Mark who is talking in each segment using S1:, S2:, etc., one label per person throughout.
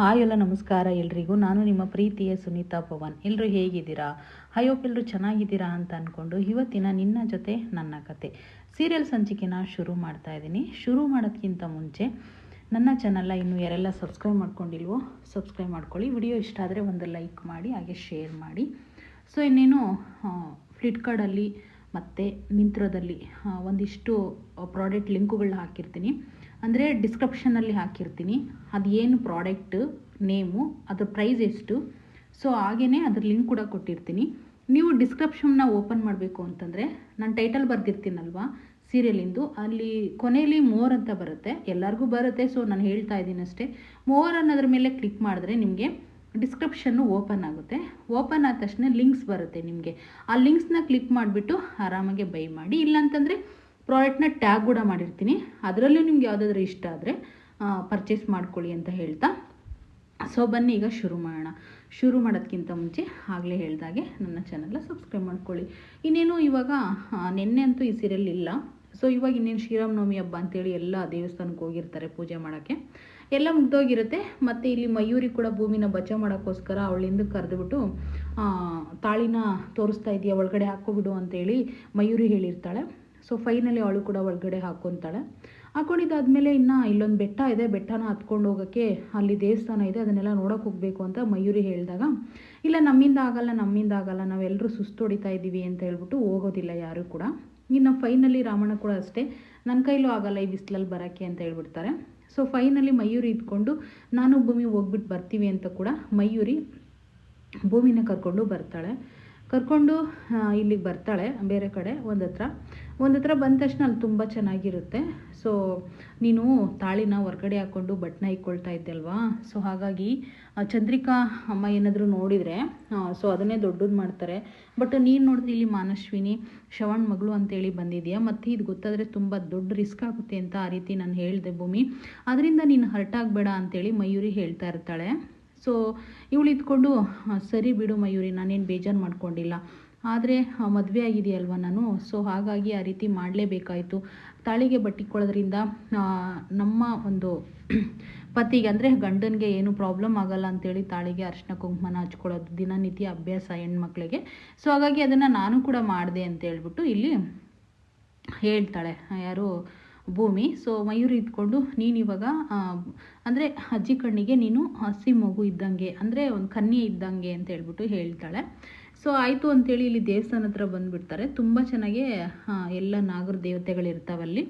S1: Hi ಎಲ್ಲ ನಮಸ್ಕಾರ ಎಲ್ರಿಗೂ. ನಾನು ನಿಮ್ಮ ಪ್ರೀತಿಯ ಸುನೀತಾ ಪವನ್. ಎಲ್ಲರೂ ಹೇಗಿದ್ದೀರಾ? ಐ ಹೋಪ್ ಎಲ್ಲರೂ ಚೆನ್ನಾಗಿದ್ದೀರಾ ಅಂತ ಅಂದ್ಕೊಂಡು ಇವತ್ತಿನ ನಿನ್ನ ಜೊತೆ ನನ್ನ ಕತೆ ಸೀರಿಯಲ್ ಸಂಚಿಕೆನ ಶುರು ಮಾಡ್ತಾ ಇದ್ದೀನಿ. ಶುರು ಮಾಡೋದಕ್ಕಿಂತ ಮುಂಚೆ ನನ್ನ ಚಾನಲ್ನ ಇನ್ನೂ ಯಾರೆಲ್ಲ ಸಬ್ಸ್ಕ್ರೈಬ್ ಮಾಡ್ಕೊಂಡಿಲ್ವೋ ಸಬ್ಸ್ಕ್ರೈಬ್ ಮಾಡ್ಕೊಳ್ಳಿ. ವಿಡಿಯೋ ಇಷ್ಟ ಆದರೆ ಒಂದು ಲೈಕ್ ಮಾಡಿ, ಹಾಗೆ ಶೇರ್ ಮಾಡಿ. ಸೊ ಇನ್ನೇನು ಫ್ಲಿಪ್ಕಾರ್ಟಲ್ಲಿ ಮತ್ತು ಮಿಂತ್ರಾದಲ್ಲಿ ಒಂದಿಷ್ಟು ಪ್ರಾಡಕ್ಟ್ ಲಿಂಕುಗಳನ್ನ ಹಾಕಿರ್ತೀನಿ, ಅಂದರೆ ಡಿಸ್ಕ್ರಿಪ್ಷನಲ್ಲಿ ಹಾಕಿರ್ತೀನಿ. ಅದು ಏನು ಪ್ರಾಡಕ್ಟ್ ನೇಮು, ಅದ್ರ ಪ್ರೈಸ್ ಎಷ್ಟು, ಸೊ ಹಾಗೇ ಅದ್ರ ಲಿಂಕ್ ಕೂಡ ಕೊಟ್ಟಿರ್ತೀನಿ. ನೀವು ಡಿಸ್ಕ್ರಿಪ್ಷನ್ನ ಓಪನ್ ಮಾಡಬೇಕು ಅಂತಂದರೆ ನಾನು ಟೈಟಲ್ ಬರೆದಿರ್ತೀನಲ್ವ ಸೀರಿಯಲಿಂದು, ಅಲ್ಲಿ ಕೊನೆಯಲ್ಲಿ ಮೋರ್ ಅಂತ ಬರುತ್ತೆ, ಎಲ್ಲರಿಗೂ ಬರುತ್ತೆ. ಸೊ ನಾನು ಹೇಳ್ತಾ ಇದ್ದೀನಿ ಅಷ್ಟೇ. ಮೋರ್ ಅನ್ನೋದ್ರ ಮೇಲೆ ಕ್ಲಿಕ್ ಮಾಡಿದ್ರೆ ನಿಮಗೆ ಡಿಸ್ಕ್ರಿಪ್ಷನ್ನು ಓಪನ್ ಆಗುತ್ತೆ. ಓಪನ್ ಆದ ತಕ್ಷಣ ಲಿಂಕ್ಸ್ ಬರುತ್ತೆ ನಿಮಗೆ. ಆ ಲಿಂಕ್ಸ್ನ ಕ್ಲಿಕ್ ಮಾಡಿಬಿಟ್ಟು ಆರಾಮಾಗೆ ಬೈ ಮಾಡಿ. ಇಲ್ಲಾಂತಂದರೆ ಪ್ರಾಡಕ್ಟ್ನ ಟ್ಯಾಗ್ ಕೂಡ ಮಾಡಿರ್ತೀನಿ, ಅದರಲ್ಲೂ ನಿಮ್ಗೆ ಯಾವುದಾದ್ರೂ ಇಷ್ಟ ಆದರೆ ಪರ್ಚೇಸ್ ಮಾಡ್ಕೊಳ್ಳಿ ಅಂತ ಹೇಳ್ತಾ, ಸೊ ಬನ್ನಿ ಈಗ ಶುರು ಮಾಡೋಣ. ಶುರು ಮಾಡೋದಕ್ಕಿಂತ ಮುಂಚೆ ಆಗಲೇ ಹೇಳ್ದಾಗೆ ನನ್ನ ಚಾನಲ್ನ ಸಬ್ಸ್ಕ್ರೈಬ್ ಮಾಡ್ಕೊಳ್ಳಿ. ಇನ್ನೇನು ಇವಾಗ ನಿನ್ನೆ ಅಂತೂ ಈ ಸೀರಿಯಲ್ ಇಲ್ಲ. ಸೊ ಇವಾಗ ಇನ್ನೇನು ಶ್ರೀರಾಮನವಮಿ ಹಬ್ಬ ಅಂತೇಳಿ ಎಲ್ಲ ದೇವಸ್ಥಾನಕ್ಕೆ ಹೋಗಿರ್ತಾರೆ ಪೂಜೆ ಮಾಡೋಕ್ಕೆ, ಎಲ್ಲ ಮುಗ್ದೋಗಿರುತ್ತೆ. ಮತ್ತು ಇಲ್ಲಿ ಮಯೂರಿ ಕೂಡ ಭೂಮಿನ ಬಚಾವ್ ಮಾಡೋಕ್ಕೋಸ್ಕರ ಅವಳಿಂದ ಕರೆದುಬಿಟ್ಟು ತಾಳಿನ ತೋರಿಸ್ತಾ ಇದೆಯಾ, ಒಳಗಡೆ ಹಾಕ್ಕೊಬಿಡು ಅಂತೇಳಿ ಮಯೂರಿ ಹೇಳಿರ್ತಾಳೆ. ಸೊ ಫೈನಲಿ ಅವಳು ಕೂಡ ಒಳಗಡೆ ಹಾಕ್ಕೊತಾಳೆ. ಹಾಕ್ಕೊಂಡಿದ್ದಾದ್ಮೇಲೆ ಇನ್ನು ಇಲ್ಲೊಂದು ಬೆಟ್ಟ ಇದೆ, ಬೆಟ್ಟನ ಹತ್ಕೊಂಡು ಹೋಗೋಕ್ಕೆ ಅಲ್ಲಿ ದೇವಸ್ಥಾನ ಇದೆ, ಅದನ್ನೆಲ್ಲ ನೋಡೋಕೆ ಹೋಗಬೇಕು ಅಂತ ಮಯೂರಿ ಹೇಳಿದಾಗ, ಇಲ್ಲ ನಮ್ಮಿಂದ ಆಗಲ್ಲ, ನಾವೆಲ್ಲರೂ ಸುಸ್ತು ಹೊಡಿತಾ ಇದ್ದೀವಿ ಅಂತ ಹೇಳ್ಬಿಟ್ಟು ಹೋಗೋದಿಲ್ಲ ಯಾರು ಕೂಡ. ಇನ್ನು ಫೈನಲಿ ರಾಮಣ್ಣ ಕೂಡ ಅಷ್ಟೇ, ನನ್ನ ಕೈಲೂ ಆಗಲ್ಲ ಈ ಬಿಸಿಲಲ್ಲಿ ಬರೋಕ್ಕೆ ಅಂತ ಹೇಳ್ಬಿಡ್ತಾರೆ. ಸೊ ಫೈನಲಿ ಮಯೂರಿ ಇದ್ಕೊಂಡು ನಾನು ಭೂಮಿ ಹೋಗ್ಬಿಟ್ಟು ಬರ್ತೀವಿ ಅಂತ ಕೂಡ ಮಯೂರಿ ಭೂಮಿನ ಕರ್ಕೊಂಡು ಬರ್ತಾಳೆ. ಕರ್ಕೊಂಡು ಇಲ್ಲಿಗೆ ಬರ್ತಾಳೆ ಬೇರೆ ಕಡೆ ಒಂದು ಹತ್ರ ಬಂದ ತಕ್ಷಣ ಅಲ್ಲಿ ತುಂಬ ಚೆನ್ನಾಗಿರುತ್ತೆ. ಸೊ ನೀನು ತಾಳಿನ ಹೊರ್ಗಡೆ ಹಾಕ್ಕೊಂಡು ಬಟ್ಟನ ಇಕ್ಕೊಳ್ತಾ ಇದ್ದೆ ಅಲ್ವಾ, ಸೊ ಹಾಗಾಗಿ ಚಂದ್ರಿಕಾ ಅಮ್ಮ ಏನಾದರೂ ನೋಡಿದರೆ ಸೊ ಅದನ್ನೇ ದೊಡ್ಡದು ಮಾಡ್ತಾರೆ. ಬಟ್ ನೀನು ನೋಡಿದ್ರೆ ಇಲ್ಲಿ ಮಾನಶ್ವಿನಿ ಶ್ರವಣ್ ಮಗಳು ಅಂತೇಳಿ ಬಂದಿದೆಯಾ, ಮತ್ತು ಇದು ಗೊತ್ತಾದರೆ ತುಂಬ ದೊಡ್ಡ ರಿಸ್ಕ್ ಆಗುತ್ತೆ ಅಂತ ಆ ರೀತಿ ನಾನು ಹೇಳಿದೆ ಭೂಮಿ, ಅದರಿಂದ ನೀನು ಹರ್ಟ್ ಆಗಬೇಡ ಅಂತೇಳಿ ಮಯೂರಿ ಹೇಳ್ತಾ ಇರ್ತಾಳೆ. ಸೊ ಇವಳು ಇದ್ಕೊಂಡು ಸರಿ ಬಿಡು ಮಯೂರಿ, ನಾನೇನು ಬೇಜಾರು ಮಾಡ್ಕೊಂಡಿಲ್ಲ, ಆದರೆ ಮದುವೆ ಆಗಿದೆಯಲ್ವ ನಾನು, ಸೊ ಹಾಗಾಗಿ ಆ ರೀತಿ ಮಾಡಲೇಬೇಕಾಯಿತು. ತಾಳಿಗೆ ಬಟ್ಟಿಕೊಳ್ಳೋದ್ರಿಂದ ನಮ್ಮ ಒಂದು ಪತಿಗೆ ಅಂದರೆ ಗಂಡನಿಗೆ ಏನು ಪ್ರಾಬ್ಲಮ್ ಆಗಲ್ಲ ಅಂತೇಳಿ ತಾಳಿಗೆ ಅರಿಶಿನ ಕುಂಕುಮನ ಹಚ್ಕೊಳ್ಳೋದು ದಿನನಿತ್ಯ ಅಭ್ಯಾಸ ಹೆಣ್ಮಕ್ಳಿಗೆ. ಸೊ ಹಾಗಾಗಿ ಅದನ್ನು ನಾನು ಕೂಡ ಮಾಡಿದೆ ಅಂತ ಹೇಳ್ಬಿಟ್ಟು ಇಲ್ಲಿ ಹೇಳ್ತಾಳೆ ಯಾರು ಭೂಮಿ. ಸೊ ಮಯೂರಿ ಇದ್ಕೊಂಡು ನೀನು ಇವಾಗ ಅಂದರೆ ಅಜ್ಜಿ ಕಣ್ಣಿಗೆ ನೀನು ಹಸಿ ಮಗು ಇದ್ದಂಗೆ, ಅಂದರೆ ಒಂದು ಕನ್ಯೆ ಇದ್ದಂಗೆ ಅಂತ ಹೇಳ್ಬಿಟ್ಟು ಹೇಳ್ತಾಳೆ. ಸೊ ಆಯಿತು ಅಂತೇಳಿ ಇಲ್ಲಿ ದೇವಸ್ಥಾನ ಹತ್ರ ಬಂದುಬಿಡ್ತಾರೆ. ತುಂಬ ಚೆನ್ನಾಗಿ ಎಲ್ಲ ನಾಗರ ದೇವತೆಗಳಿರ್ತಾವಲ್ಲಿ.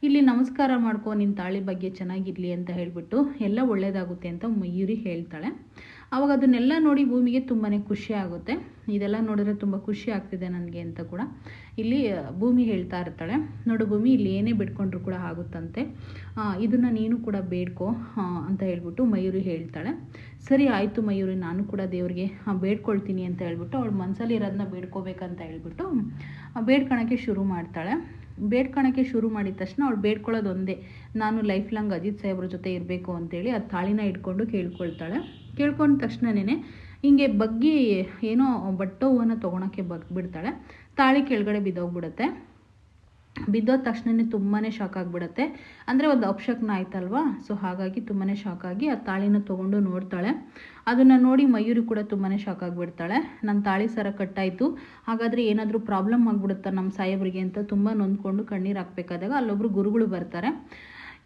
S1: ಇಲ್ಲಿ ನಮಸ್ಕಾರ ಮಾಡ್ಕೊ, ನಿನ್ನ ತಾಳಿ ಬಗ್ಗೆ ಚೆನ್ನಾಗಿರಲಿ ಅಂತ ಹೇಳಿಬಿಟ್ಟು ಎಲ್ಲ ಒಳ್ಳೆಯದಾಗುತ್ತೆ ಅಂತ ಮಯೂರಿ ಹೇಳ್ತಾಳೆ. ಆವಾಗ ಅದನ್ನೆಲ್ಲ ನೋಡಿ ಭೂಮಿಗೆ ತುಂಬಾ ಖುಷಿ ಆಗುತ್ತೆ. ಇದೆಲ್ಲ ನೋಡಿದ್ರೆ ತುಂಬ ಖುಷಿ ಆಗ್ತಿದೆ ನನಗೆ ಅಂತ ಕೂಡ ಇಲ್ಲಿ ಭೂಮಿ ಹೇಳ್ತಾ ಇರ್ತಾಳೆ. ನೋಡು ಭೂಮಿ, ಇಲ್ಲಿ ಏನೇ ಬೇಡ್ಕೊಂಡ್ರು ಕೂಡ ಆಗುತ್ತಂತೆ, ಇದನ್ನು ನೀನು ಕೂಡ ಬೇಡ್ಕೊ ಅಂತ ಹೇಳ್ಬಿಟ್ಟು ಮಯೂರಿ ಹೇಳ್ತಾಳೆ. ಸರಿ ಆಯಿತು ಮಯೂರಿ, ನಾನು ಕೂಡ ದೇವ್ರಿಗೆ ಬೇಡ್ಕೊಳ್ತೀನಿ ಅಂತ ಹೇಳ್ಬಿಟ್ಟು ಅವಳು ಮನಸ್ಸಲ್ಲಿ ಇರೋದನ್ನ ಬೇಡ್ಕೋಬೇಕಂತ ಹೇಳ್ಬಿಟ್ಟು ಬೇಡ್ಕೊಳಕ್ಕೆ ಶುರು ಮಾಡ್ತಾಳೆ. ಬೇಡ್ಕೊಳಕ್ಕೆ ಶುರು ಮಾಡಿದ ತಕ್ಷಣ ಅವಳು ಬೇಡ್ಕೊಳ್ಳೋದು ಒಂದೇ, ನಾನು ಲೈಫ್ ಲಾಂಗ್ ಅಜಿತ್ ಸಾಹೇಬ್ರ ಜೊತೆ ಇರಬೇಕು ಅಂತೇಳಿ ಆ ತಾಳಿನ ಇಟ್ಕೊಂಡು ಕೇಳ್ಕೊಳ್ತಾಳೆ. ಕೇಳ್ಕೊಂಡ ತಕ್ಷಣನೇ ಹಿಂಗೆ ಬಗ್ಗಿ ಏನೋ ಬಟ್ಟೋ ಹೂವನ್ನ ತೊಗೊಳಕ್ಕೆ ಬಿಡ್ತಾಳೆ. ತಾಳಿ ಕೆಳಗಡೆ ಬಿದ್ದೋಗ್ಬಿಡುತ್ತೆ. ಬಿದ್ದೋದ ತಕ್ಷಣವೇ ತುಂಬಾ ಶಾಕ್ ಆಗಿಬಿಡುತ್ತೆ, ಅಂದರೆ ಒಂದು ಅಪಶಕ್ನ ಆಯ್ತಲ್ವಾ. ಸೊ ಹಾಗಾಗಿ ತುಂಬಾ ಶಾಕ್ ಆಗಿ ಆ ತಾಳಿನ ತೊಗೊಂಡು ನೋಡ್ತಾಳೆ. ಅದನ್ನು ನೋಡಿ ಮಯೂರಿ ಕೂಡ ತುಂಬಾ ಶಾಕ್ ಆಗಿಬಿಡ್ತಾಳೆ. ನನ್ನ ತಾಳಿ ಸರ ಕಟ್ಟಾಯಿತು, ಹಾಗಾದರೆ ಏನಾದರೂ ಪ್ರಾಬ್ಲಮ್ ಆಗಿಬಿಡುತ್ತಾ ನಮ್ಮ ಸಾಹೇಬ್ರಿಗೆ ಅಂತ ತುಂಬ ನೊಂದ್ಕೊಂಡು ಕಣ್ಣೀರು ಹಾಕಬೇಕಾದಾಗ ಅಲ್ಲೊಬ್ಬರು ಗುರುಗಳು ಬರ್ತಾರೆ.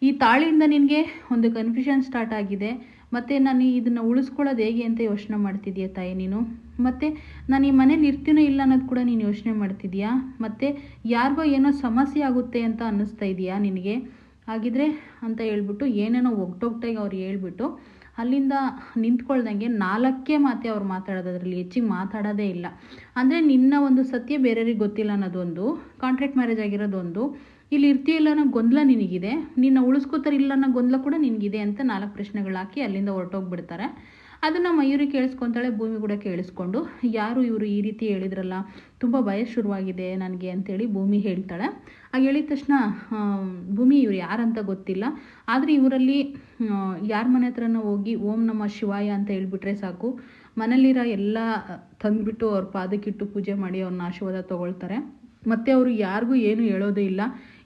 S1: ಈ ತಾಳಿಯಿಂದ ನಿನಗೆ ಒಂದು ಕನ್ಫ್ಯೂಷನ್ ಸ್ಟಾರ್ಟ್ ಆಗಿದೆ, ಮತ್ತು ನಾನು ಇದನ್ನು ಉಳಿಸ್ಕೊಳ್ಳೋದು ಹೇಗೆ ಅಂತ ಯೋಚನೆ ಮಾಡ್ತಿದ್ದೀಯ ತಾಯಿ ನೀನು, ಮತ್ತು ನಾನು ಈ ಮನೇಲಿ ಇರ್ತೀನೋ ಇಲ್ಲ ಅನ್ನೋದು ಕೂಡ ನೀನು ಯೋಚನೆ ಮಾಡ್ತಿದ್ದೀಯಾ, ಮತ್ತು ಯಾರಿಗೋ ಏನೋ ಸಮಸ್ಯೆ ಆಗುತ್ತೆ ಅಂತ ಅನ್ನಿಸ್ತಾ ಇದೆಯಾ ನಿನಗೆ, ಹಾಗಿದ್ರೆ ಅಂತ ಹೇಳ್ಬಿಟ್ಟು ಏನೇನೋ ಒಗ್ಟೊಗ್ಟಾಗಿ ಅವ್ರು ಹೇಳ್ಬಿಟ್ಟು ಅಲ್ಲಿಂದ ನಿಂತ್ಕೊಳ್ದಂಗೆ 4 ಮಾತೆ ಅವ್ರು ಮಾತಾಡೋದು, ಅದರಲ್ಲಿ ಹೆಚ್ಚಿಗೆ ಮಾತಾಡೋದೇ ಇಲ್ಲ. ಅಂದರೆ ನಿನ್ನ ಒಂದು ಸತ್ಯ ಬೇರೆಯವ್ರಿಗೆ ಗೊತ್ತಿಲ್ಲ ಅನ್ನೋದೊಂದು, ಕಾಂಟ್ರಾಕ್ಟ್ ಮ್ಯಾರೇಜ್ ಆಗಿರೋದೊಂದು, ಇಲ್ಲಿ ಇರ್ತೀಯಿಲ್ಲ ಅನ್ನೋ ಗೊಂದಲ ನಿನಗಿದೆ, ನಿನ್ನ ಉಳಿಸ್ಕೋತಾರಿಲ್ಲ ಅನ್ನೋ ಗೊಂದಲ ಕೂಡ ನಿನಗಿದೆ ಅಂತ 4 ಪ್ರಶ್ನೆಗಳು ಹಾಕಿ ಅಲ್ಲಿಂದ ಹೊರಟೋಗ್ಬಿಡ್ತಾರೆ. ಅದನ್ನು ಮಯೂರಿ ಕೇಳಿಸ್ಕೊತಾಳೆ, ಭೂಮಿ ಕೂಡ ಕೇಳಿಸ್ಕೊಂಡು ಯಾರು ಇವರು ಈ ರೀತಿ ಹೇಳಿದ್ರಲ್ಲ, ತುಂಬ ಭಯ ಶುರುವಾಗಿದೆ ನನಗೆ ಅಂತೇಳಿ ಭೂಮಿ ಹೇಳ್ತಾಳೆ. ಆಗ ಹೇಳಿದ ತಕ್ಷಣ ಭೂಮಿ ಇವ್ರು ಯಾರಂತ ಗೊತ್ತಿಲ್ಲ, ಆದರೆ ಇವರಲ್ಲಿ ಯಾರ ಮನೆ ಹತ್ರನ ಹೋಗಿ ಓಂ ನಮಃ ಶಿವಾಯ ಅಂತ ಹೇಳ್ಬಿಟ್ರೆ ಸಾಕು, ಮನೇಲಿರೋ ಎಲ್ಲ ತಂದುಬಿಟ್ಟು ಅವ್ರ ಪಾದಕ್ಕಿಟ್ಟು ಪೂಜೆ ಮಾಡಿ ಅವ್ರನ್ನ ಆಶೀರ್ವಾದ ತೊಗೊಳ್ತಾರೆ. ಮತ್ತು ಅವರು ಯಾರಿಗೂ ಏನು ಹೇಳೋದೇ ಇಲ್ಲ,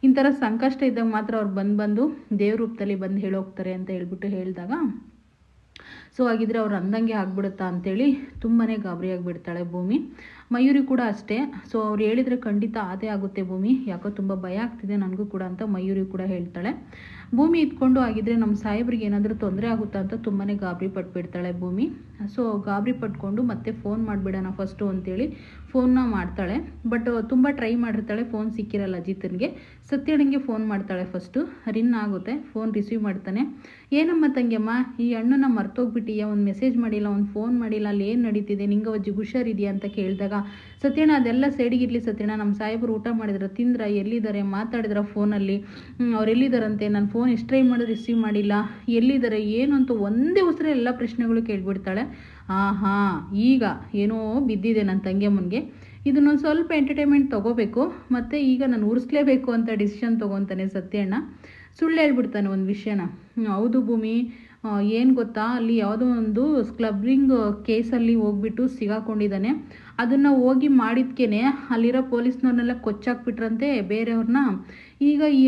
S1: ಇಂಥರ ಸಂಕಷ್ಟ ಇದ್ದಾಗ ಮಾತ್ರ ಅವ್ರು ಬಂದು ದೇವ್ರ ರೂಪದಲ್ಲಿ ಬಂದು ಹೇಳೋಗ್ತಾರೆ ಅಂತ ಹೇಳ್ಬಿಟ್ಟು ಹೇಳಿದಾಗ ಸೊ ಹಾಗಿದ್ರೆ ಅವ್ರು ಅಂದಂಗೆ ಆಗ್ಬಿಡುತ್ತಾ ಅಂತೇಳಿ ತುಂಬಾ ಗಾಬರಿ ಆಗಿಬಿಡ್ತಾಳೆ ಭೂಮಿ. ಮಯೂರಿ ಕೂಡ ಅಷ್ಟೇ. ಸೊ ಅವ್ರು ಹೇಳಿದರೆ ಖಂಡಿತ ಅದೇ ಆಗುತ್ತೆ ಭೂಮಿ, ಯಾಕೋ ತುಂಬ ಭಯ ಆಗ್ತಿದೆ ನನಗೂ ಕೂಡ ಅಂತ ಮಯೂರಿ ಕೂಡ ಹೇಳ್ತಾಳೆ. ಭೂಮಿ ಇದ್ಕೊಂಡು ಆಗಿದ್ರೆ ನಮ್ಮ ಸಾಹೇಬ್ರಿಗೆ ಏನಾದರೂ ತೊಂದರೆ ಆಗುತ್ತಾ ಅಂತ ತುಂಬಾ ಗಾಬರಿ ಪಟ್ಬಿಡ್ತಾಳೆ ಭೂಮಿ. ಸೊ ಗಾಬರಿ ಪಟ್ಕೊಂಡು ಮತ್ತೆ ಫೋನ್ ಮಾಡಿಬಿಡೋಣ ಫಸ್ಟು ಅಂತೇಳಿ ಫೋನ್ನ ಮಾಡ್ತಾಳೆ. ಬಟ್ ತುಂಬ ಟ್ರೈ ಮಾಡಿರ್ತಾಳೆ, ಫೋನ್ ಸಿಕ್ಕಿರಲ್ಲ ಅಜಿತನಿಗೆ. ಸತ್ಯಣ್ಣಂಗೆ ಫೋನ್ ಮಾಡ್ತಾಳೆ. ಫಸ್ಟು ರಿನ್ ಆಗುತ್ತೆ, ಫೋನ್ ರಿಸೀವ್ ಮಾಡ್ತಾನೆ. ಏನಮ್ಮ ತಂಗಿಯಮ್ಮ, ಈ ಹಣ್ಣನ್ನ ಮರ್ತೋಗ್ಬಿಟ್ಟಿಯಾ, ಒಂದು ಮೆಸೇಜ್ ಮಾಡಿಲ್ಲ, ಒಂದು ಫೋನ್ ಮಾಡಿಲ್ಲ, ಅಲ್ಲಿ ಏನು ನಡೀತಿದೆ, ನಿಂಗೆ ಅಜ್ಜಿಗೆ ಹುಷಾರಿದೆಯಾ ಅಂತ ಕೇಳಿದಾಗ ಸತ್ಯಣ್ಣ ಅದೆಲ್ಲ ಸೈಡಿಗಿರಲಿ ಸತ್ಯಣ್ಣ, ನಮ್ಮ ಸಾಹೇಬರು ಊಟ ಮಾಡಿದ್ರು, ತಿಂದ್ರ, ಎಲ್ಲಿದ್ದಾರೆ, ಮಾತಾಡಿದ್ರ ಫೋನಲ್ಲಿ, ಅವ್ರು ಎಲ್ಲಿದ್ದಾರಂತೆ, ನಾನು ಫೋನ್ ಎಷ್ಟು ಟ್ರೈ ಮಾಡೋದು ರಿಸೀವ್ ಮಾಡಿಲ್ಲ, ಎಲ್ಲಿದ್ದಾರೆ ಏನು ಅಂತ ಒಂದೇ ಉಸಿರೇ ಎಲ್ಲ ಪ್ರಶ್ನೆಗಳು ಕೇಳ್ಬಿಡ್ತಾಳೆ. ಹಾಂ ಈಗ ಏನೋ ಬಿದ್ದಿದೆ ನನ್ನ ತಂಗಿಯಮ್ಮನಿಗೆ, ಇದನ್ನೊಂದು ಸ್ವಲ್ಪ ಎಂಟರ್ಟೈನ್ಮೆಂಟ್ ತೊಗೋಬೇಕು, ಮತ್ತು ಈಗ ನಾನು ಉರಿಸ್ಲೇಬೇಕು ಅಂತ ಡಿಸಿಷನ್ ತೊಗೊತಾನೆ ಸತ್ಯಣ್ಣ. ಸುಳ್ಳು ಹೇಳ್ಬಿಡ್ತಾನೆ ಒಂದು ವಿಷಯನ. ಹೌದು ಭೂಮಿ, ಏನು ಗೊತ್ತಾ, ಅಲ್ಲಿ ಯಾವುದೋ ಒಂದು ಸ್ಕ್ಲಬ್ರಿಂಗ್ ಕೇಸಲ್ಲಿ ಹೋಗ್ಬಿಟ್ಟು ಸಿಗಾಕೊಂಡಿದ್ದಾನೆ. ಅದನ್ನು ಹೋಗಿ ಮಾಡಿದ್ಕೇನೆ ಅಲ್ಲಿರೋ ಪೊಲೀಸ್ನವ್ರನ್ನೆಲ್ಲ ಕೊಚ್ಚಾಕ್ಬಿಟ್ರಂತೆ ಬೇರೆಯವ್ರನ್ನ. ಈಗ ಈ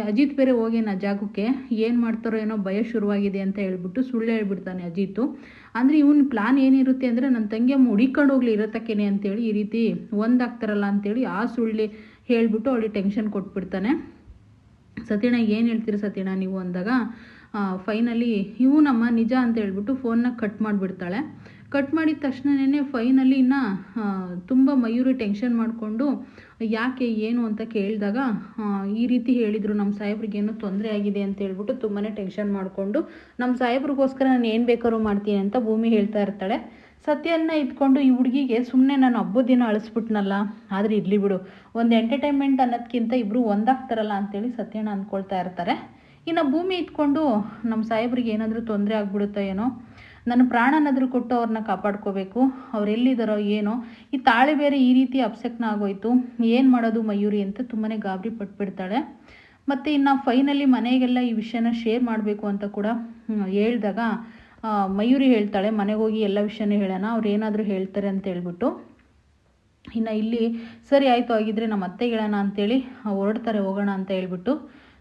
S1: ಅಜಿತ್ ಬೇರೆ ಹೋಗೇನ ಜಾಗಕ್ಕೆ, ಏನು ಮಾಡ್ತಾರೋ ಏನೋ ಭಯ ಶುರುವಾಗಿದೆ ಅಂತ ಹೇಳ್ಬಿಟ್ಟು ಸುಳ್ಳು ಹೇಳ್ಬಿಡ್ತಾನೆ ಅಜಿತು. ಅಂದರೆ ಇವನ್ ಪ್ಲಾನ್ ಏನಿರುತ್ತೆ ಅಂದರೆ ನನ್ನ ತಂಗಿಯಮ್ಮ ಹುಡಿಕೊಂಡು ಹೋಗ್ಲಿ ಇರತ್ತಕ್ಕೇನೆ ಅಂತೇಳಿ ಈ ರೀತಿ ಒಂದಾಗ್ತಾರಲ್ಲ ಅಂತೇಳಿ ಆ ಸುಳ್ಳು ಹೇಳ್ಬಿಟ್ಟು ಅವಳಿಗೆ ಟೆನ್ಷನ್ ಕೊಟ್ಬಿಡ್ತಾನೆ. ಸತ್ಯಣ್ಣ ಏನು ಹೇಳ್ತೀರಿ ಸತ್ಯಣ್ಣ ನೀವು ಅಂದಾಗ ಫೈನಲಿ ಇವು ನಮ್ಮ ನಿಜ ಅಂತ ಹೇಳ್ಬಿಟ್ಟು ಫೋನ್ನ ಕಟ್ ಮಾಡಿಬಿಡ್ತಾಳೆ. ಕಟ್ ಮಾಡಿದ ತಕ್ಷಣನೇ ಫೈನಲಿ ಇನ್ನು ತುಂಬ ಮಯೂರಿ ಟೆನ್ಷನ್ ಮಾಡಿಕೊಂಡು ಯಾಕೆ ಏನು ಅಂತ ಕೇಳಿದಾಗ ಈ ರೀತಿ ಹೇಳಿದರು, ನಮ್ಮ ಸಾಹೇಬ್ರಿಗೇನೋ ತೊಂದರೆ ಆಗಿದೆ ಅಂತ ಹೇಳ್ಬಿಟ್ಟು ತುಂಬಾ ಟೆನ್ಷನ್ ಮಾಡಿಕೊಂಡು ನಮ್ಮ ಸಾಹೇಬ್ರಿಗೋಸ್ಕರ ನಾನು ಏನು ಬೇಕಾದ್ರೂ ಮಾಡ್ತೀನಿ ಅಂತ ಭೂಮಿ ಹೇಳ್ತಾ ಇರ್ತಾಳೆ. ಸತ್ಯನ ಇದ್ಕೊಂಡು ಈ ಹುಡುಗಿಗೆ ಸುಮ್ಮನೆ ನಾನು ಹಬ್ಬದ ದಿನ ಅಳಿಸ್ಬಿಟ್ನಲ್ಲ, ಆದರೆ ಇರಲಿ ಬಿಡು, ಒಂದು ಎಂಟರ್ಟೈನ್ಮೆಂಟ್ ಅನ್ನೋದಕ್ಕಿಂತ ಇಬ್ಬರು ಒಂದಾಗ್ತಾರಲ್ಲ ಅಂತೇಳಿ ಸತ್ಯಣ್ಣ ಅಂದ್ಕೊಳ್ತಾ ಇರ್ತಾರೆ. ಇನ್ನು ಭೂಮಿ ಇದ್ಕೊಂಡು ನಮ್ಮ ಸಾಹೇಬ್ರಿಗೆ ಏನಾದರೂ ತೊಂದರೆ ಆಗ್ಬಿಡುತ್ತೋ ಏನೋ, ನನ್ನ ಪ್ರಾಣನಾದರೂ ಕೊಟ್ಟು ಅವ್ರನ್ನ ಕಾಪಾಡ್ಕೋಬೇಕು, ಅವ್ರು ಎಲ್ಲಿದ್ದಾರೋ ಏನೋ, ಈ ತಾಳೆ ಬೇರೆ ಈ ರೀತಿ ಅಪ್ಸೆಕ್ನ ಆಗೋಯ್ತು, ಏನು ಮಾಡೋದು ಮಯೂರಿ ಅಂತ ತುಂಬಾ ಗಾಬರಿ ಪಟ್ಬಿಡ್ತಾಳೆ. ಮತ್ತು ಇನ್ನು ಫೈನಲಿ ಮನೆಗೆಲ್ಲ ಈ ವಿಷಯನ ಶೇರ್ ಮಾಡಬೇಕು ಅಂತ ಕೂಡ ಹೇಳಿದಾಗ ಮಯೂರಿ ಹೇಳ್ತಾಳೆ, ಮನೆಗೆ ಹೋಗಿ ಎಲ್ಲ ವಿಷಯನೂ ಹೇಳೋಣ, ಅವ್ರು ಏನಾದರೂ ಹೇಳ್ತಾರೆ ಅಂತ ಹೇಳ್ಬಿಟ್ಟು. ಇನ್ನು ಇಲ್ಲಿ ಸರಿ ಆಯಿತು, ಆಗಿದ್ರೆ ನಮ್ಮ ಅತ್ತೆಗೆ ಹೇಳೋಣ ಅಂತೇಳಿ ಹೊರಡ್ತಾರೆ, ಹೋಗೋಣ ಅಂತ ಹೇಳ್ಬಿಟ್ಟು.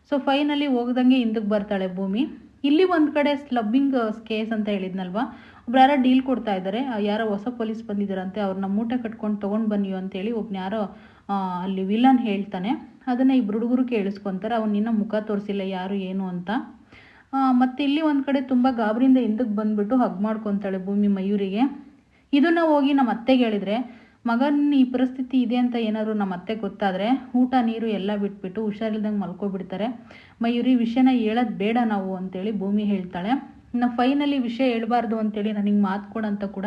S1: ಸೊ ಫೈನಲಿ ಹೋಗ್ದಂಗೆ ಹಿಂದಕ್ಕೆ ಬರ್ತಾಳೆ ಭೂಮಿ. ಇಲ್ಲಿ ಒಂದು ಕಡೆ ಸ್ಲಬ್ಬಿಂಗ್ ಕೇಸ್ ಅಂತ ಹೇಳಿದ್ನಲ್ವ, ಒಬ್ರು ಯಾರೋ ಡೀಲ್ ಕೊಡ್ತಾ ಇದ್ದಾರೆ, ಯಾರೋ ಹೊಸ ಪೊಲೀಸ್ ಬಂದಿದ್ದಾರಂತೆ, ಅವ್ರನ್ನ ಮೂಟೆ ಕಟ್ಕೊಂಡು ತೊಗೊಂಡು ಬನ್ನಿ ಅಂತೇಳಿ ಒಬ್ನ ಯಾರೋ ಅಲ್ಲಿ ವಿಲನ್ ಹೇಳ್ತಾನೆ. ಅದನ್ನು ಇಬ್ಬರು ಹುಡುಗರು ಕೇಳಿಸ್ಕೊತಾರೆ, ಅವ್ನು ಇನ್ನೂ ಮುಖ ತೋರಿಸಿಲ್ಲ ಯಾರು ಏನು ಅಂತ. ಮತ್ತು ಇಲ್ಲಿ ಒಂದು ಕಡೆ ತುಂಬ ಗಾಬರಿಯಿಂದ ಹಿಂದಕ್ಕೆ ಬಂದುಬಿಟ್ಟು ಹಗ್ ಮಾಡ್ಕೊತಾಳೆ ಭೂಮಿ ಮಯೂರಿಗೆ. ಇದನ್ನು ಹೋಗಿ ನಮ್ಮ ಅತ್ತೆಗೆ ಹೇಳಿದರೆ, ಮಗನ ಈ ಪರಿಸ್ಥಿತಿ ಇದೆ ಅಂತ ಏನಾದರೂ ನಮ್ಮ ಅತ್ತೆಗೆ ಗೊತ್ತಾದರೆ ಊಟ ನೀರು ಎಲ್ಲ ಬಿಟ್ಬಿಟ್ಟು ಹುಷಾರಿಲ್ದಂಗೆ ಮಲ್ಕೊಬಿಡ್ತಾರೆ. ಮಯೂರಿ ವಿಷಯನ ಹೇಳೋದು ಬೇಡ ನಾವು ಅಂತೇಳಿ ಭೂಮಿ ಹೇಳ್ತಾಳೆ. ಇನ್ನು ಫೈನಲಿ ವಿಷಯ ಹೇಳ್ಬಾರ್ದು ಅಂತೇಳಿ ನನಗೆ ಮಾತು ಕೊಡಂತ ಕೂಡ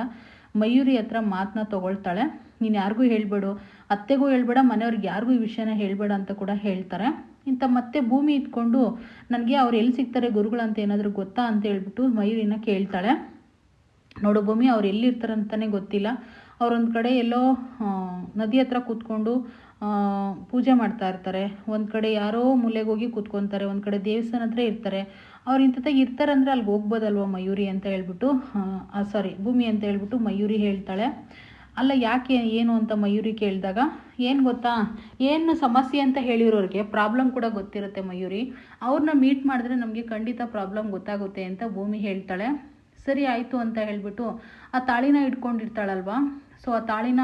S1: ಮಯೂರಿ ಹತ್ರ ಮಾತನ್ನ ತೊಗೊಳ್ತಾಳೆ. ನೀನು ಯಾರಿಗೂ ಹೇಳ್ಬೇಡು, ಅತ್ತೆಗೂ ಹೇಳ್ಬೇಡ, ಮನೆಯವ್ರಿಗೆ ಯಾರಿಗೂ ಈ ವಿಷಯನ ಹೇಳ್ಬೇಡ ಅಂತ ಕೂಡ ಹೇಳ್ತಾರೆ. ಇಂಥ ಮತ್ತೆ ಭೂಮಿ ಇಟ್ಕೊಂಡು ನನಗೆ ಅವ್ರು ಎಲ್ಲಿ ಸಿಗ್ತಾರೆ ಗುರುಗಳಂತ ಏನಾದರೂ ಗೊತ್ತಾ ಅಂತ ಹೇಳ್ಬಿಟ್ಟು ಮಯೂರಿನ ಕೇಳ್ತಾಳೆ. ನೋಡು ಭೂಮಿ, ಅವ್ರು ಎಲ್ಲಿರ್ತಾರೆ ಅಂತಲೇ ಗೊತ್ತಿಲ್ಲ, ಅವರೊಂದು ಕಡೆ ಎಲ್ಲೋ ನದಿ ಹತ್ರ ಕೂತ್ಕೊಂಡು ಪೂಜೆ ಮಾಡ್ತಾ ಇರ್ತಾರೆ, ಒಂದು ಕಡೆ ಯಾರೋ ಮೂಲೆಗೆ ಹೋಗಿ ಕೂತ್ಕೊತಾರೆ, ಒಂದು ಕಡೆ ದೇವಸ್ಥಾನ ಹತ್ರ ಇರ್ತಾರೆ, ಅವ್ರು ಇಂಥತ್ತಾಗಿ ಇರ್ತಾರಂದರೆ ಅಲ್ಲಿಗೆ ಹೋಗ್ಬೋದಲ್ವ ಮಯೂರಿ ಅಂತ ಹೇಳ್ಬಿಟ್ಟು ಭೂಮಿ ಅಂತ ಹೇಳ್ಬಿಟ್ಟು ಮಯೂರಿ ಹೇಳ್ತಾಳೆ. ಅಲ್ಲ ಯಾಕೆ ಏನು ಅಂತ ಮಯೂರಿ ಕೇಳಿದಾಗ, ಏನು ಗೊತ್ತಾ, ಏನು ಸಮಸ್ಯೆ ಅಂತ ಹೇಳಿರೋರಿಗೆ ಪ್ರಾಬ್ಲಮ್ ಕೂಡ ಗೊತ್ತಿರುತ್ತೆ ಮಯೂರಿ, ಅವ್ರನ್ನ ಮೀಟ್ ಮಾಡಿದ್ರೆ ನಮಗೆ ಖಂಡಿತ ಪ್ರಾಬ್ಲಮ್ ಗೊತ್ತಾಗುತ್ತೆ ಅಂತ ಭೂಮಿ ಹೇಳ್ತಾಳೆ. ಸರಿ ಆಯಿತು ಅಂತ ಹೇಳ್ಬಿಟ್ಟು ಆ ತಾಳಿನ ಇಟ್ಕೊಂಡಿರ್ತಾಳಲ್ವ, ಸೊ ಆ ತಾಳಿನ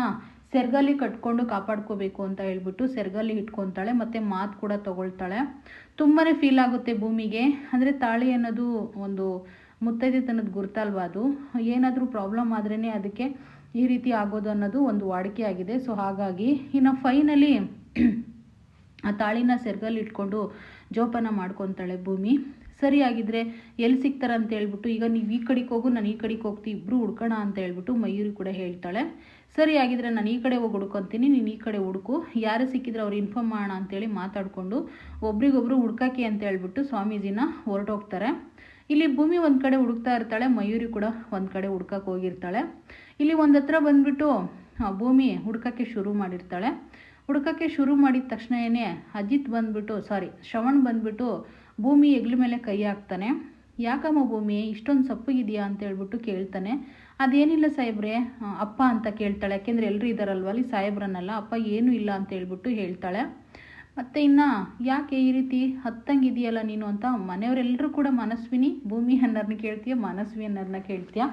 S1: ಸೆರ್ಗಲ್ಲಿ ಕಟ್ಕೊಂಡು ಕಾಪಾಡ್ಕೋಬೇಕು ಅಂತ ಹೇಳ್ಬಿಟ್ಟು ಸೆರ್ಗಲ್ಲಿ ಇಟ್ಕೊತಾಳೆ. ಮತ್ತು ಮಾತು ಕೂಡ ತೊಗೊಳ್ತಾಳೆ. ತುಂಬಾ ಫೀಲ್ ಆಗುತ್ತೆ ಭೂಮಿಗೆ. ಅಂದರೆ ತಾಳಿ ಅನ್ನೋದು ಒಂದು ಮುತ್ತೈದೆತನದ ಗುರುತಲ್ವ, ಅದು ಏನಾದರೂ ಪ್ರಾಬ್ಲಮ್ ಆದ್ರೇ ಅದಕ್ಕೆ ಈ ರೀತಿ ಆಗೋದು ಅನ್ನೋದು ಒಂದು ವಾಡಿಕೆ ಆಗಿದೆ. ಸೊ ಹಾಗಾಗಿ ಇನ್ನು ಫೈನಲಿ ಆ ತಾಳಿನ ಸೆರ್ಗಲ್ಲಿ ಇಟ್ಕೊಂಡು ಜೋಪಾನ ಮಾಡ್ಕೊತಾಳೆ ಭೂಮಿ. ಸರಿ ಆಗಿದ್ರೆ ಎಲ್ಲಿ ಸಿಗ್ತಾರೆ ಅಂತ ಹೇಳ್ಬಿಟ್ಟು, ಈಗ ನೀವು ಈ ಕಡೆಗೆ ಹೋಗು, ನಾನು ಈ ಕಡೆಗೆ ಹೋಗ್ತೀವಿ, ಇಬ್ಬರು ಹುಡ್ಕೋಣ ಅಂತ ಹೇಳ್ಬಿಟ್ಟು ಮಯೂರಿ ಕೂಡ ಹೇಳ್ತಾಳೆ. ಸರಿ ಆಗಿದ್ರೆ ನಾನು ಈ ಕಡೆ ಹೋಗಿ ಹುಡ್ಕೊತೀನಿ, ನೀನು ಈ ಕಡೆ ಹುಡುಕು, ಯಾರು ಸಿಕ್ಕಿದ್ರೆ ಅವ್ರು ಇನ್ಫಾರ್ಮ್ ಮಾಡೋಣ ಅಂತೇಳಿ ಮಾತಾಡಿಕೊಂಡು ಒಬ್ರಿಗೊಬ್ರು ಹುಡ್ಕಾಕಿ ಅಂತ ಹೇಳ್ಬಿಟ್ಟು ಸ್ವಾಮೀಜಿನ ಹೊರಟೋಗ್ತಾರೆ. ಇಲ್ಲಿ ಭೂಮಿ ಒಂದು ಕಡೆ ಹುಡುಕ್ತಾ ಇರ್ತಾಳೆ, ಮಯೂರಿ ಕೂಡ ಒಂದು ಕಡೆ ಹುಡ್ಕಕ್ಕೆ ಹೋಗಿರ್ತಾಳೆ. ಇಲ್ಲಿ ಒಂದು ಹತ್ರ ಬಂದುಬಿಟ್ಟು ಭೂಮಿ ಹುಡ್ಕಕ್ಕೆ ಶುರು ಮಾಡಿರ್ತಾಳೆ. ಹುಡ್ಕಕ್ಕೆ ಶುರು ಮಾಡಿದ ತಕ್ಷಣವೇ ಶ್ರವಣ್ ಬಂದುಬಿಟ್ಟು ಭೂಮಿ ಹೆಗ್ಲ ಮೇಲೆ ಕೈ ಹಾಕ್ತಾನೆ. ಯಾಕಮ್ಮ ಭೂಮಿ ಇಷ್ಟೊಂದು ಸಪ್ಪಗಿದೆಯಾ ಅಂತ ಹೇಳ್ಬಿಟ್ಟು ಕೇಳ್ತಾನೆ. ಅದೇನಿಲ್ಲ ಸಾಹೇಬ್ರೆ, ಅಪ್ಪ ಅಂತ ಕೇಳ್ತಾಳೆ. ಯಾಕೆಂದರೆ ಎಲ್ಲರೂ ಇದ್ದಾರಲ್ವ ಅಲ್ಲಿ ಸಾಹೇಬ್ರನ್ನೆಲ್ಲ, ಅಪ್ಪ ಏನೂ ಇಲ್ಲ ಅಂತ ಹೇಳ್ಬಿಟ್ಟು ಹೇಳ್ತಾಳೆ. ಮತ್ತು ಇನ್ನು ಯಾಕೆ ಈ ರೀತಿ ಹತ್ತಂಗಿದೆಯಲ್ಲ ನೀನು ಅಂತ ಮನೆಯವರೆಲ್ಲರೂ ಕೂಡ ಮನಸ್ವಿನಿ ಭೂಮಿ ಅನ್ನೋರನ್ನ ಕೇಳ್ತೀಯ, ಮನಸ್ವಿ ಅನ್ನೋರನ್ನ ಕೇಳ್ತೀಯ.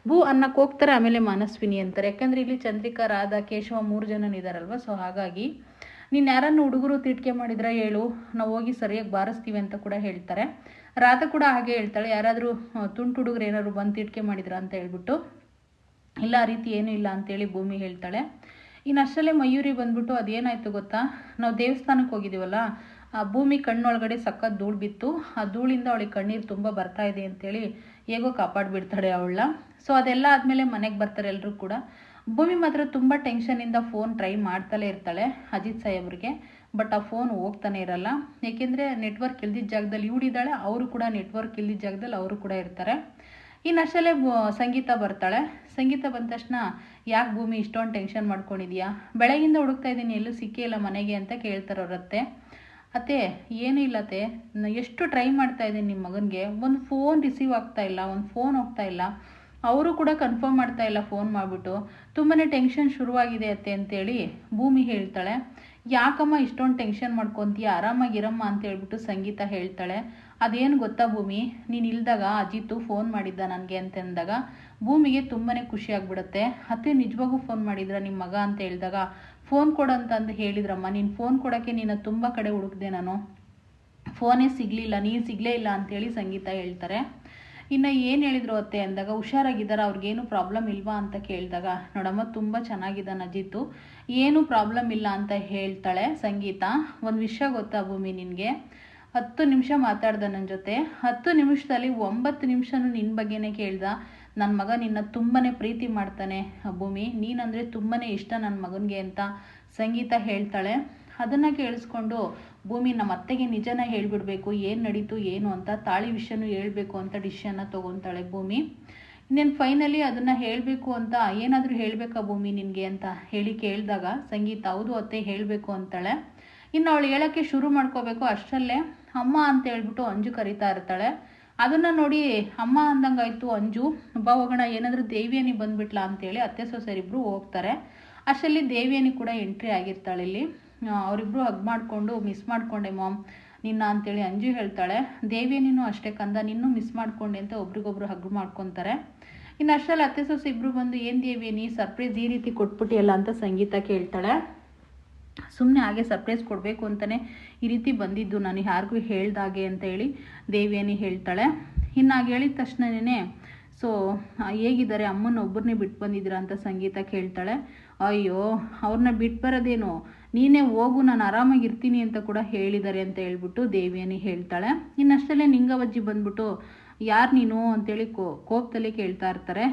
S1: ಭೂ ಅನ್ನಕ್ಕೆ ಹೋಗ್ತಾರೆ, ಆಮೇಲೆ ಮನಸ್ವಿನಿ ಅಂತಾರೆ. ಯಾಕಂದರೆ ಇಲ್ಲಿ ಚಂದ್ರಿಕಾ, ರಾಧಾ, ಕೇಶವ 3 ಜನ ಇದ್ದಾರಲ್ವ. ಸೊ ಹಾಗಾಗಿ ನೀನು ಯಾರನ್ನು ಹುಡುಗರು ತಿಟ್ಕೆ ಮಾಡಿದ್ರೆ ಹೇಳು, ನಾವು ಹೋಗಿ ಸರಿಯಾಗಿ ಬಾರಿಸ್ತೀವಿ ಅಂತ ಕೂಡ ಹೇಳ್ತಾರೆ. ರಾಧಾ ಕೂಡ ಹಾಗೆ ಹೇಳ್ತಾಳೆ, ಯಾರಾದರೂ ತುಂಟು ಹುಡುಗರು ಏನಾದ್ರು ಬಂದು ತಿಟ್ಕೆ ಮಾಡಿದ್ರ ಅಂತ ಹೇಳ್ಬಿಟ್ಟು. ಇಲ್ಲ, ಆ ರೀತಿ ಏನೂ ಇಲ್ಲ ಅಂತೇಳಿ ಭೂಮಿ ಹೇಳ್ತಾಳೆ. ಇನ್ನು ಅಷ್ಟರಲ್ಲೇ ಮಯೂರಿ ಬಂದ್ಬಿಟ್ಟು ಅದೇನಾಯಿತು ಗೊತ್ತಾ, ನಾವು ದೇವಸ್ಥಾನಕ್ಕೆ ಹೋಗಿದ್ದೀವಲ್ಲ, ಆ ಭೂಮಿ ಕಣ್ಣೊಳಗಡೆ ಸಖತ್ ಧೂಳು ಬಿತ್ತು. ಆ ಧೂಳಿಂದ ಅವಳಿಗೆ ಕಣ್ಣೀರು ತುಂಬ ಬರ್ತಾ ಇದೆ ಅಂತೇಳಿ ಹೇಗೋ ಕಾಪಾಡಿಬಿಡ್ತಾಳೆ ಅವಳನ್ನ. ಸೊ ಅದೆಲ್ಲ ಆದಮೇಲೆ ಮನೆಗೆ ಬರ್ತಾರೆ ಎಲ್ಲರೂ ಕೂಡ. ಭೂಮಿ ಮಾತ್ರ ತುಂಬ ಟೆನ್ಷನಿಂದ ಫೋನ್ ಟ್ರೈ ಮಾಡ್ತಲೇ ಇರ್ತಾಳೆ ಅಜಿತ್ ಸಾಹೇಬ್ರಿಗೆ. ಬಟ್ ಆ ಫೋನ್ ಹೋಗ್ತಾನೆ ಇರಲ್ಲ. ಏಕೆಂದರೆ ನೆಟ್ವರ್ಕ್ ಇಲ್ದಿದ್ದ ಜಾಗದಲ್ಲಿ ಇವಳಿದ್ದಾಳೆ, ಅವರು ಕೂಡ ನೆಟ್ವರ್ಕ್ ಇಲ್ದಿದ್ದ ಜಾಗದಲ್ಲಿ ಅವರು ಕೂಡ ಇರ್ತಾರೆ. ಇನ್ನು ಅಷ್ಟರಲ್ಲೇ ಸಂಗೀತ ಬರ್ತಾಳೆ. ಸಂಗೀತ ಬಂದ ತಕ್ಷಣ, ಯಾಕೆ ಭೂಮಿ ಇಷ್ಟೊಂದು ಟೆನ್ಷನ್ ಮಾಡ್ಕೊಂಡಿದ್ಯಾ, ಬೆಳಗಿಂದ ಹುಡುಕ್ತಾ ಇದ್ದೀನಿ ಎಲ್ಲೂ ಸಿಕ್ಕೇ ಇಲ್ಲ ಮನೆಗೆ ಅಂತ ಕೇಳ್ತಾರೆ ಅವರತ್ತೆ. ಅತ್ತೆ ಏನೂ ಇಲ್ಲತ್ತೆ, ಎಷ್ಟು ಟ್ರೈ ಮಾಡ್ತಾ ಇದ್ದೀನಿ ನಿಮ್ಮ ಮಗನಿಗೆ, ಒಂದು ಫೋನ್ ರಿಸೀವ್ ಆಗ್ತಾ ಇಲ್ಲ, ಒಂದು ಫೋನ್ ಹೋಗ್ತಾ ಇಲ್ಲ, ಅವರು ಕೂಡ ಕನ್ಫರ್ಮ್ ಮಾಡ್ತಾ ಇಲ್ಲ ಫೋನ್ ಮಾಡಿಬಿಟ್ಟು, ತುಂಬಾ ಟೆನ್ಷನ್ ಶುರುವಾಗಿದೆ ಅತ್ತೆ ಅಂತೇಳಿ ಭೂಮಿ ಹೇಳ್ತಾಳೆ. ಯಾಕಮ್ಮ ಇಷ್ಟೊಂದು ಟೆನ್ಷನ್ ಮಾಡ್ಕೊತೀಯ, ಆರಾಮಾಗಿರಮ್ಮ ಅಂತ ಹೇಳ್ಬಿಟ್ಟು ಸಂಗೀತ ಹೇಳ್ತಾಳೆ. ಅದೇನು ಗೊತ್ತಾ ಭೂಮಿ, ನೀನು ಇಲ್ದಾಗ ಅಜಿತು ಫೋನ್ ಮಾಡಿದ್ದ ನನಗೆ ಅಂತಂದಾಗ ಭೂಮಿಗೆ ತುಂಬಾ ಖುಷಿ ಆಗ್ಬಿಡುತ್ತೆ. ಅತ್ತೆ ನಿಜವಾಗೂ ಫೋನ್ ಮಾಡಿದ್ರ ನಿಮ್ಮ ಮಗ ಅಂತ ಹೇಳಿದಾಗ, ಫೋನ್ ಕೊಡಂತಂದು ಹೇಳಿದ್ರಮ್ಮ, ನೀನು ಫೋನ್ ಕೊಡೋಕ್ಕೆ ನೀನು ತುಂಬ ಕಡೆ ಹುಡುಕ್ದೆ, ನಾನು ಫೋನೇ ಸಿಗಲಿಲ್ಲ, ನೀನು ಸಿಗಲೇ ಇಲ್ಲ ಅಂತೇಳಿ ಸಂಗೀತ ಹೇಳ್ತಾರೆ. ಇನ್ನು ಏನು ಹೇಳಿದ್ರು ಅತ್ತೆ ಅಂದಾಗ, ಹುಷಾರಾಗಿದ್ದಾರೆ, ಅವ್ರಿಗೇನು ಪ್ರಾಬ್ಲಮ್ ಇಲ್ವಾ ಅಂತ ಕೇಳಿದಾಗ, ನೋಡಮ್ಮ ತುಂಬ ಚೆನ್ನಾಗಿದ್ದಾನೆ ಅಜಿತು, ಏನು ಪ್ರಾಬ್ಲಮ್ ಇಲ್ಲ ಅಂತ ಹೇಳ್ತಾಳೆ ಸಂಗೀತ. ಒಂದು ವಿಷಯ ಗೊತ್ತಾ ಭೂಮಿ, ನಿನಗೆ 10 ನಿಮಿಷ ಮಾತಾಡ್ದ ನನ್ನ ಜೊತೆ, 10 ನಿಮಿಷದಲ್ಲಿ 9 ನಿಮಿಷನೂ ನಿನ್ನ ಬಗ್ಗೆನೇ ಕೇಳ್ದ. ನನ್ನ ಮಗ ನಿನ್ನ ತುಂಬಾ ಪ್ರೀತಿ ಮಾಡ್ತಾನೆ ಭೂಮಿ, ನೀನಂದರೆ ತುಂಬಾ ಇಷ್ಟ ನನ್ನ ಮಗನಿಗೆ ಅಂತ ಸಂಗೀತ ಹೇಳ್ತಾಳೆ. ಅದನ್ನು ಕೇಳಿಸ್ಕೊಂಡು ಭೂಮಿ ನಮ್ಮ ಅತ್ತೆಗೆ ನಿಜನ ಹೇಳ್ಬಿಡ್ಬೇಕು, ಏನು ನಡೀತು ಏನು ಅಂತ, ತಾಳಿ ವಿಷಯನೂ ಹೇಳಬೇಕು ಅಂತ ಡಿಸಿಷನ್ನ ತೊಗೊತಾಳೆ ಭೂಮಿ. ಇನ್ನೇನು ಫೈನಲಿ ಅದನ್ನು ಹೇಳಬೇಕು ಅಂತ, ಏನಾದರೂ ಹೇಳಬೇಕಾ ಭೂಮಿ ನಿನಗೆ ಅಂತ ಹೇಳಿ ಕೇಳಿದಾಗ ಸಂಗೀತ ಹೌದು ಅತ್ತೆ ಹೇಳಬೇಕು ಅಂತಾಳೆ. ಇನ್ನು ಅವಳು ಹೇಳೋಕ್ಕೆ ಶುರು ಮಾಡ್ಕೋಬೇಕು, ಅಷ್ಟರಲ್ಲೇ ಅಮ್ಮ ಅಂತ ಹೇಳ್ಬಿಟ್ಟು ಅಂಜು ಕರಿತಾ ಇರ್ತಾಳೆ. ಅದನ್ನು ನೋಡಿ ಅಮ್ಮ ಅಂದಂಗಾಯ್ತು ಅಂಜು, ಬಾ ಹೋಗೋಣ, ಏನಾದರೂ ದೇವಿಯನಿ ಬಂದುಬಿಟ್ಲಾ ಅಂತೇಳಿ ಅತ್ತೆ ಸೊಸೆರಿಬ್ಬರು ಹೋಗ್ತಾರೆ. ಅಷ್ಟರಲ್ಲಿ ದೇವಿಯನಿ ಕೂಡ ಎಂಟ್ರಿ ಆಗಿರ್ತಾಳೆ ಇಲ್ಲಿ. ಅವರಿಬ್ಬರು ಹಗ್ ಮಾಡಿಕೊಂಡು, ಮಿಸ್ ಮಾಡಿಕೊಂಡೆ ಮಾಮ್ ನಿನ್ನ ಅಂತೇಳಿ ಅಂಜು ಹೇಳ್ತಾಳೆ. ದೇವಿಯನಿನೂ ಅಷ್ಟೇ ಕಂದ, ನಿನ್ನೂ ಮಿಸ್ ಮಾಡಿಕೊಂಡೆ ಅಂತ ಒಬ್ರಿಗೊಬ್ರು ಹಗ್ ಮಾಡ್ಕೊತಾರೆ. ಇನ್ನು ಅಷ್ಟರಲ್ಲಿ ಅತ್ತೆ ಸೊಸೆ ಇಬ್ಬರು ಬಂದು, ಏನು ದೇವಿಯನಿ ಸರ್ಪ್ರೈಸ್ ಈ ರೀತಿ ಕೊಟ್ಬಿಟ್ಟಿಯಲ್ಲ ಅಂತ ಸಂಗೀತ ಕೇಳ್ತಾಳೆ. ಸುಮ್ಮನೆ ಹಾಗೆ ಸರ್ಪ್ರೈಸ್ ಕೊಡಬೇಕು ಅಂತಲೇ ಈ ರೀತಿ ಬಂದಿದ್ದು, ನಾನು ಯಾರಿಗೂ ಹೇಳ್ದಾಗೆ ಅಂತ ಹೇಳಿ ದೇವಿಯನಿ ಹೇಳ್ತಾಳೆ. ಇನ್ನು ಹಾಗೆ ಹೇಳಿದ ತಕ್ಷಣನೇ, ಸೊ ಹೇಗಿದ್ದಾರೆ ಅಮ್ಮನ ಒಬ್ಬರನ್ನೇ ಬಿಟ್ಟು ಬಂದಿದ್ದೀರಾ ಅಂತ ಸಂಗೀತ ಕೇಳ್ತಾಳೆ. ಅಯ್ಯೋ ಅವ್ರನ್ನ ಬಿಟ್ಟು ಬರೋದೇನು, ನೀನೇ ಹೋಗು, ನಾನು ಆರಾಮಾಗಿರ್ತೀನಿ ಅಂತ ಕೂಡ ಹೇಳಿದ್ದಾರೆ ಅಂತ ಹೇಳ್ಬಿಟ್ಟು ದೇವಿಯನಿ ಹೇಳ್ತಾಳೆ. ಇನ್ನಷ್ಟಲ್ಲೇ ನಿಂಗವಜ್ಜಿ ಬಂದ್ಬಿಟ್ಟು, ಯಾರು ನೀನು ಅಂತೇಳಿ ಕೋಪದಲ್ಲಿ ಕೇಳ್ತಾ ಇರ್ತಾರೆ.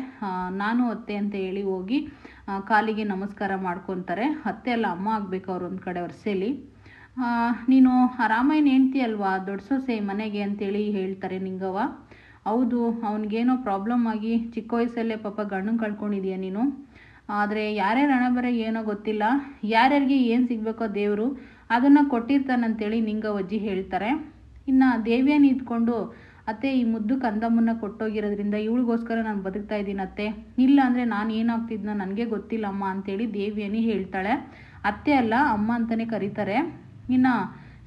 S1: ನಾನು ಅತ್ತೆ ಅಂತ ಹೇಳಿ ಹೋಗಿ ಕಾಲಿಗೆ ನಮಸ್ಕಾರ ಮಾಡ್ಕೊತಾರೆ. ಅತ್ತೆ ಅಲ್ಲ ಅಮ್ಮ ಆಗಬೇಕು ಅವ್ರು ಒಂದು ಕಡೆ ವರ್ಷೇಲಿ. ನೀನು ಆರಾಮಾಯನ್ ಹೆಂಡ್ತಿ ಅಲ್ವಾ, ದೊಡ್ಡ ಸೊಸೆ ಮನೆಗೆ ಅಂತೇಳಿ ಹೇಳ್ತಾರೆ ನಿಂಗವ್ವ. ಹೌದು, ಅವನಿಗೇನೋ ಪ್ರಾಬ್ಲಮ್ ಆಗಿ ಚಿಕ್ಕ ವಯಸ್ಸಲ್ಲೇ ಪಾಪ ಗಂಡನ ಕಳ್ಕೊಂಡಿದೀಯ ನೀನು, ಆದರೆ ಯಾರ್ಯಾರು ಹಣ ಬರೋ ಏನೋ ಗೊತ್ತಿಲ್ಲ, ಯಾರ್ಯಾರಿಗೆ ಏನು ಸಿಗಬೇಕೋ ದೇವರು ಅದನ್ನು ಕೊಟ್ಟಿರ್ತಾನಂತೇಳಿ ನಿಂಗವಜ್ಜಿ ಹೇಳ್ತಾರೆ. ಇನ್ನು ದೇವಿಯನ್ನು ಇದ್ಕೊಂಡು, ಅತ್ತೆ ಈ ಮುದ್ದು ಕಂದಮ್ಮನ್ನ ಕೊಟ್ಟೋಗಿರೋದ್ರಿಂದ ಇವಳಿಗೋಸ್ಕರ ನಾನು ಬದುಕ್ತಾ ಇದ್ದೀನಿ ಅತ್ತೆ, ಇಲ್ಲ ಅಂದರೆ ನಾನು ಏನಾಗ್ತಿದ್ನೋ ನನಗೆ ಗೊತ್ತಿಲ್ಲ ಅಮ್ಮ ಅಂತೇಳಿ ದೇವಿಯನಿ ಹೇಳ್ತಾಳೆ. ಅತ್ತೆ ಅಲ್ಲ ಅಮ್ಮ ಅಂತಲೇ ಕರೀತಾರೆ. ಇನ್ನು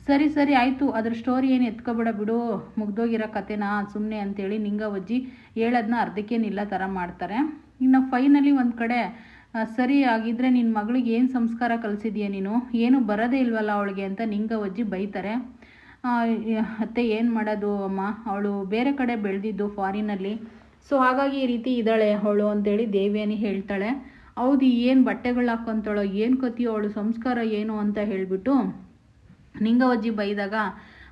S1: ಸರಿ ಸರಿ ಆಯಿತು, ಅದ್ರ ಸ್ಟೋರಿ ಏನು ಎತ್ಕೊಬೇಡ ಬಿಡು, ಮುಗ್ದೋಗಿರೋ ಕತೆನಾ ಸುಮ್ಮನೆ ಅಂತೇಳಿ ನಿಂಗವಜ್ಜಿ ಹೇಳೋದನ್ನ ಅರ್ಧಕ್ಕೆ ನಿಲ್ಲ ಥರ ಮಾಡ್ತಾರೆ. ಇನ್ನು ಫೈನಲಿ ಒಂದು ಕಡೆ, ಸರಿ ಆಗಿದ್ದರೆ ನಿನ್ನ ಮಗಳಿಗೆ ಏನು ಸಂಸ್ಕಾರ ಕಲಿಸಿದ್ಯಾ ನೀನು, ಏನು ಬರೋದೇ ಇಲ್ವಲ್ಲ ಅವಳಿಗೆ ಅಂತ ನಿಂಗವಜ್ಜಿ ಬೈತಾರೆ. ಅತ್ತೆ ಏನು ಮಾಡೋದು ಅಮ್ಮ, ಅವಳು ಬೇರೆ ಕಡೆ ಬೆಳೆದಿದ್ದು ಫಾರಿನಲ್ಲಿ, ಸೊ ಹಾಗಾಗಿ ಈ ರೀತಿ ಇದ್ದಾಳೆ ಅವಳು ಅಂತೇಳಿ ದೇವಿಯನಿ ಹೇಳ್ತಾಳೆ. ಹೌದು, ಏನು ಬಟ್ಟೆಗಳು ಹಾಕ್ಕೊಂತಾಳೋ ಏನು ಕತಿಯೋ ಅವಳು ಸಂಸ್ಕಾರ ಏನು ಅಂತ ಹೇಳಿಬಿಟ್ಟು ನಿಂಗವಜ್ಜಿ ಬೈದಾಗ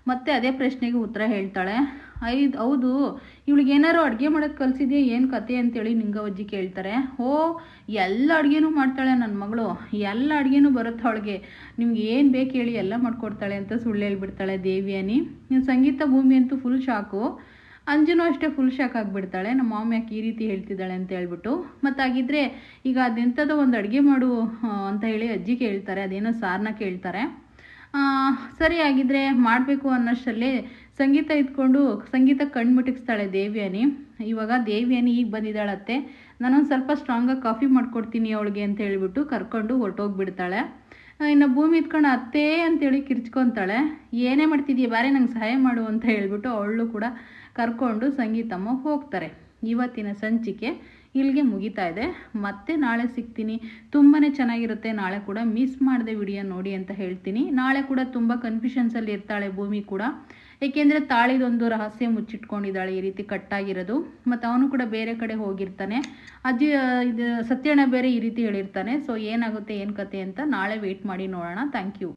S1: ಮತ್ತೆ ಅದೇ ಪ್ರಶ್ನೆಗೆ ಉತ್ತರ ಹೇಳ್ತಾಳೆ. ಹೌದು, ಇವಳಿಗೆ ಏನಾರು ಅಡುಗೆ ಮಾಡೋದು ಕಲಿಸಿದ್ಯಾ ಏನು ಕತೆ ಅಂತೇಳಿ ನಿಂಗವಜ್ಜಿ ಕೇಳ್ತಾರೆ. ಎಲ್ಲ ಅಡುಗೆನೂ ಮಾಡ್ತಾಳೆ ನನ್ನ ಮಗಳು, ಎಲ್ಲ ಅಡುಗೆನೂ ಬರುತ್ತೆ ಅವಳಿಗೆ, ನಿಮ್ಗೆ ಏನು ಬೇಕು ಹೇಳಿ ಎಲ್ಲ ಮಾಡ್ಕೊಡ್ತಾಳೆ ಅಂತ ಸುಳ್ಳು ಹೇಳ್ಬಿಡ್ತಾಳೆ ದೇವಿಯನಿ. ಸಂಗೀತ ಭೂಮಿ ಅಂತೂ ಫುಲ್ ಶಾಕು, ಅಂಜುನೂ ಅಷ್ಟೇ ಫುಲ್ ಶಾಕ್ ಆಗಿಬಿಡ್ತಾಳೆ, ನಮ್ಮ ಮಾಮ ಯಾಕೆ ಈ ರೀತಿ ಹೇಳ್ತಿದ್ದಾಳೆ ಅಂತ ಹೇಳ್ಬಿಟ್ಟು. ಮತ್ತು ಹಾಗಿದ್ರೆ ಈಗ ಅದೆಂಥದೋ ಒಂದು ಅಡುಗೆ ಮಾಡು ಅಂತ ಹೇಳಿ ಅಜ್ಜಿ ಕೇಳ್ತಾರೆ, ಅದೇನೋ ಸಾರನ್ನ ಕೇಳ್ತಾರೆ. ಸರಿ ಆಗಿದ್ರೆ ಮಾಡಬೇಕು ಅನ್ನೋಷ್ಟರಲ್ಲಿ ಸಂಗೀತ ಇದ್ಕೊಂಡು ಸಂಗೀತ ಕಣ್ಣು ಮಿಟುಕಿಸ್ತಾಳೆ ದೇವಿಯನಿ. ಇವಾಗ ದೇವಿಯನಿ ಈಗ ಬಂದಿದ್ದಾಳತ್ತೆ, ನಾನೊಂದು ಸ್ವಲ್ಪ ಸ್ಟ್ರಾಂಗಾಗಿ ಕಾಫಿ ಮಾಡ್ಕೊಡ್ತೀನಿ ಅವಳಿಗೆ ಅಂತ ಹೇಳ್ಬಿಟ್ಟು ಕರ್ಕೊಂಡು ಹೊರಟೋಗ್ಬಿಡ್ತಾಳೆ. ಇನ್ನು ಭೂಮಿ ಇತ್ಕೊಂಡು ಅತ್ತೇ ಅಂತೇಳಿ ಕಿರ್ಚ್ಕೊತಾಳೆ. ಏನೇ ಮಾಡ್ತಿದ್ದೀಯ ಬಾರೆ ನಂಗೆ ಸಹಾಯ ಮಾಡು ಅಂತ ಹೇಳ್ಬಿಟ್ಟು ಅವಳು ಕೂಡ ಕರ್ಕೊಂಡು ಸಂಗೀತಮ್ಮ ಹೋಗ್ತಾರೆ. ಇವತ್ತಿನ ಸಂಚಿಕೆ ಇಲ್ಲಿಗೆ ಮುಗಿತಾ ಇದೆ. ಮತ್ತೆ ನಾಳೆ ಸಿಗ್ತೀನಿ. ತುಂಬಾ ಚೆನ್ನಾಗಿರುತ್ತೆ. ನಾಳೆ ಕೂಡ ಮಿಸ್ ಮಾಡದೆ ವಿಡಿಯೋ ನೋಡಿ ಅಂತ ಹೇಳ್ತೀನಿ. ನಾಳೆ ಕೂಡ ತುಂಬ ಕನ್ಫ್ಯೂಷನ್ಸಲ್ಲಿ ಇರ್ತಾಳೆ ಭೂಮಿ ಕೂಡ. ಏಕೆಂದರೆ ತಾಳಿದೊಂದು ರಹಸ್ಯ ಮುಚ್ಚಿಟ್ಕೊಂಡಿದ್ದಾಳೆ, ಈ ರೀತಿ ಕಟ್ಟಾಗಿರೋದು. ಮತ್ತು ಅವನು ಕೂಡ ಬೇರೆ ಕಡೆ ಹೋಗಿರ್ತಾನೆ. ಅಜ್ಜಿ ಇದು ಸತ್ಯಣ್ಣ ಬೇರೆ ಈ ರೀತಿ ಹೇಳಿರ್ತಾನೆ. ಸೊ ಏನಾಗುತ್ತೆ ಏನು ಕತೆ ಅಂತ ನಾಳೆ ವೆಯ್ಟ್ ಮಾಡಿ ನೋಡೋಣ. Thank you.